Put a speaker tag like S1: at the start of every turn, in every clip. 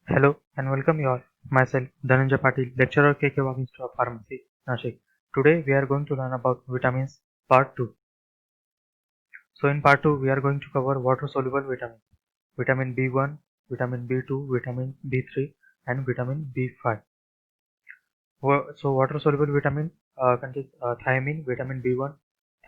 S1: Hello and welcome you all. Myself, Dhananjay Patil, lecturer KK Institute of Pharmacy, Nashik. Today we are going to learn about vitamins part 2. So in part 2 we are going to cover water soluble vitamins. Vitamin B1, vitamin B2, vitamin B3 and vitamin B5. So water soluble vitamin contains thiamine, vitamin B1.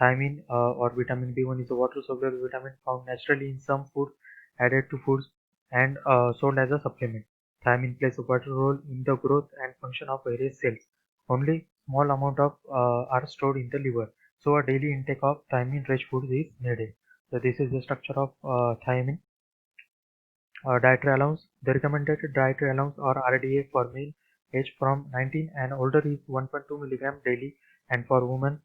S1: Thiamine or vitamin B1 is a water soluble vitamin found naturally in some foods, added to foods and sold as a supplement. Thiamine plays a vital role in the growth and function of various cells. Only small amount of are stored in the liver. So a daily intake of thiamine rich foods is needed. So this is the structure of thiamine. Dietary allowance. The recommended dietary allowance or RDA for male age from 19 and older is 1.2 milligram daily, and for women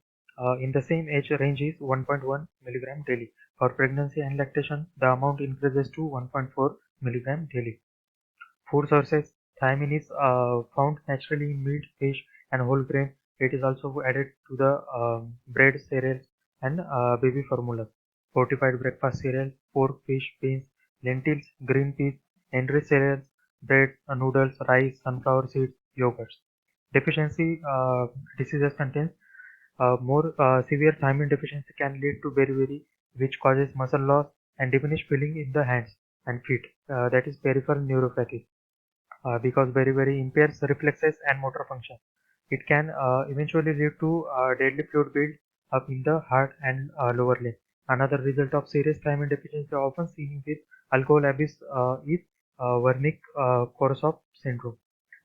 S1: in the same age range is 1.1 milligram daily. For pregnancy and lactation, the amount increases to 1.4 milligram daily. Food sources. Thiamine is found naturally in meat, fish, and whole grain. It is also added to the bread, cereals, and baby formulas. Fortified breakfast cereal, pork, fish, beans, lentils, green peas, enriched cereals, bread, noodles, rice, sunflower seeds, yogurts. Deficiency diseases contains more severe thiamine deficiency can lead to beriberi, which causes muscle loss and diminished feeling in the hands and feet. That is peripheral neuropathy because beriberi impairs reflexes and motor function. It can eventually lead to deadly fluid build up in the heart and lower limb. Another result of serious thiamine deficiency often seen with alcohol abuse is Wernicke-Korsakoff syndrome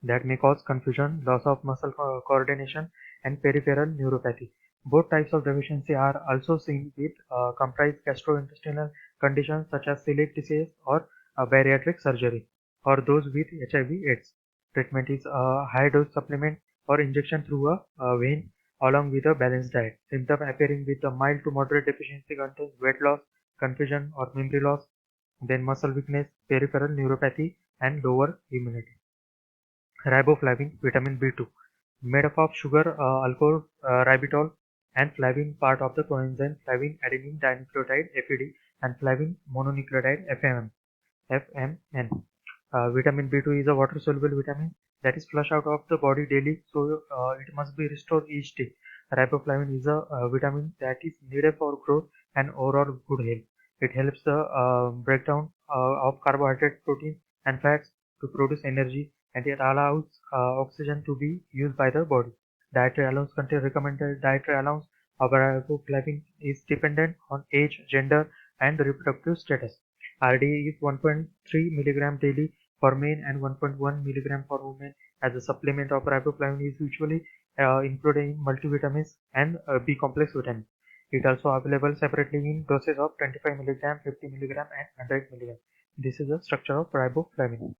S1: that may cause confusion, loss of muscle coordination, and peripheral neuropathy. Both types of deficiency are also seen with comprise gastrointestinal conditions such as celiac disease or bariatric surgery, or those with HIV/AIDS. Treatment is a high-dose supplement or injection through a vein along with a balanced diet. Symptoms appearing with a mild to moderate deficiency contains weight loss, confusion or memory loss, then muscle weakness, peripheral neuropathy, and lower immunity. Riboflavin, vitamin B2, made up of sugar, alcohol, ribitol, and flavin, part of the coenzyme flavin adenine dinucleotide (FAD) and flavin mononucleotide (FMN). Vitamin B2 is a water-soluble vitamin that is flushed out of the body daily, so it must be restored each day. Riboflavin is a vitamin that is needed for growth and overall good health. It helps the breakdown of carbohydrate, proteins, and fats to produce energy, and it allows oxygen to be used by the body. Dietary allowance contain recommended dietary allowance of riboflavin is dependent on age, gender, and reproductive status. RDA is 1.3 milligram daily for men and 1.1 milligram for women. As a supplement of riboflavin is usually included in multivitamins and B complex vitamins. It also available separately in doses of 25 milligram, 50 milligram, and 100 milligram. This is the structure of riboflavin.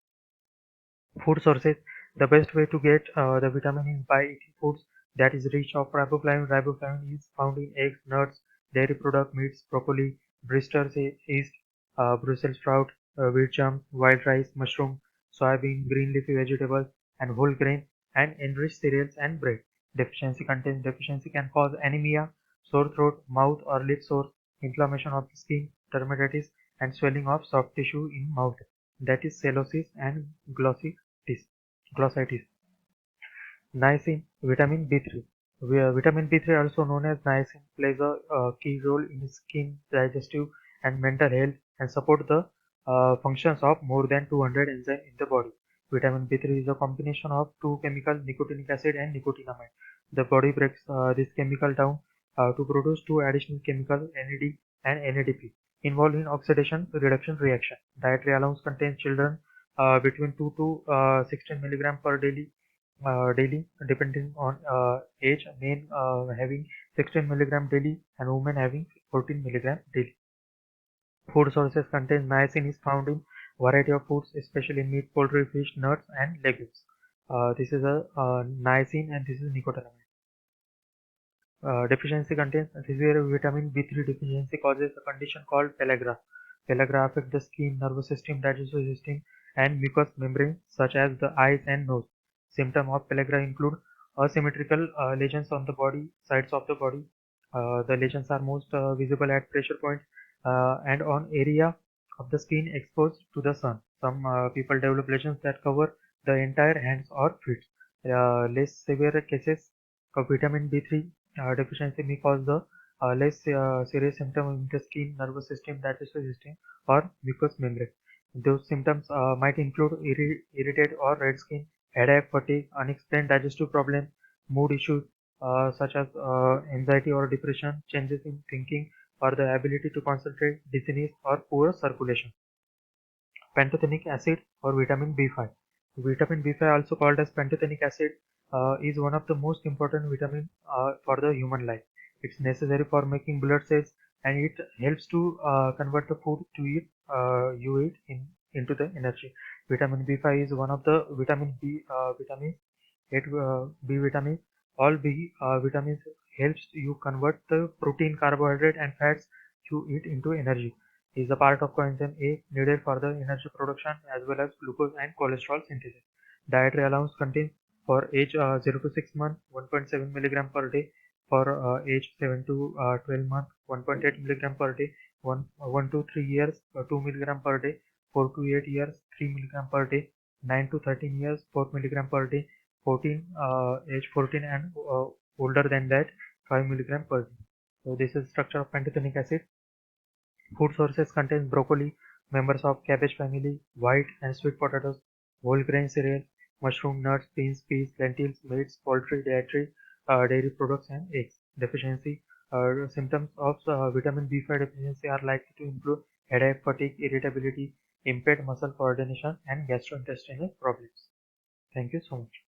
S1: Food sources. The best way to get the vitamin is by eating foods that is rich of riboflavin. Riboflavin is found in eggs, nuts, dairy product, meats, broccoli, Brewster's yeast, Brussels sprout, wheat germ, wild rice, mushroom, soybean, green leafy vegetables, and whole grain, and enriched cereals and bread. Deficiency can cause anemia, sore throat, mouth or lip sores, inflammation of the skin, dermatitis, and swelling of soft tissue in mouth, that is cellosis and glossitis. Niacin, vitamin B3. Vitamin B3, also known as niacin, plays a key role in skin, digestive, and mental health and support the functions of more than 200 enzymes in the body. Vitamin B3 is a combination of two chemicals, nicotinic acid and nicotinamide. The body breaks this chemical down to produce two additional chemicals, NAD and NADP, involved in oxidation reduction reaction. Dietary allowance contains children between 2 to 16 milligram per daily, depending on age, men having 16 milligram daily and women having 14 milligram daily. Food sources contain niacin is found in variety of foods, especially meat, poultry, fish, nuts, and legumes. This is a niacin and this is nicotinamide. Deficiency contains severe vitamin B3 deficiency causes a condition called pellagra. Pellagra affect the skin, nervous system, digestive system, and mucous membrane such as the eyes and nose. Symptoms of pellagra include asymmetrical lesions on the body, sides of the body. The lesions are most visible at pressure points and on area of the skin exposed to the sun. Some people develop lesions that cover the entire hands or feet. Less severe cases of vitamin B3 deficiency may cause the less serious symptom in the skin, nervous system, digestive system, or mucous membrane. Those symptoms might include irritated or red skin, headache, fatigue, unexplained digestive problems, mood issues such as anxiety or depression, changes in thinking or the ability to concentrate, dizziness, or poor circulation. Pantothenic acid or vitamin B5. Vitamin B5, also called as pantothenic acid, is one of the most important vitamin for the human life. It's necessary for making blood cells, and it helps to convert the food to eat you eat into the energy. Vitamin B5 is one of the vitamins. 8 B vitamins. All B vitamins helps you convert the protein, carbohydrate, and fats you eat into energy. Is a part of coenzyme A needed for the energy production as well as glucose and cholesterol synthesis. Dietary allowance contains for age 0 to 6 months 1.7 milligram per day, for age 7 to 12 months 1.8 milligram per day, 1 to 3 years 2 milligram per day, 4 to 8 years 3 milligram per day, 9 to 13 years 4 milligram per day, 14 age 14 and older than that 5 milligram per day. So this is structure of pantothenic acid. Food sources contains broccoli, members of cabbage family, white and sweet potatoes, whole grain cereal, mushroom, nuts, beans, peas, lentils, meats, poultry, dairy products, and eggs. Deficiency symptoms of vitamin B5 deficiency are likely to include headache, fatigue, irritability, impaired muscle coordination, and gastrointestinal problems. Thank you so much.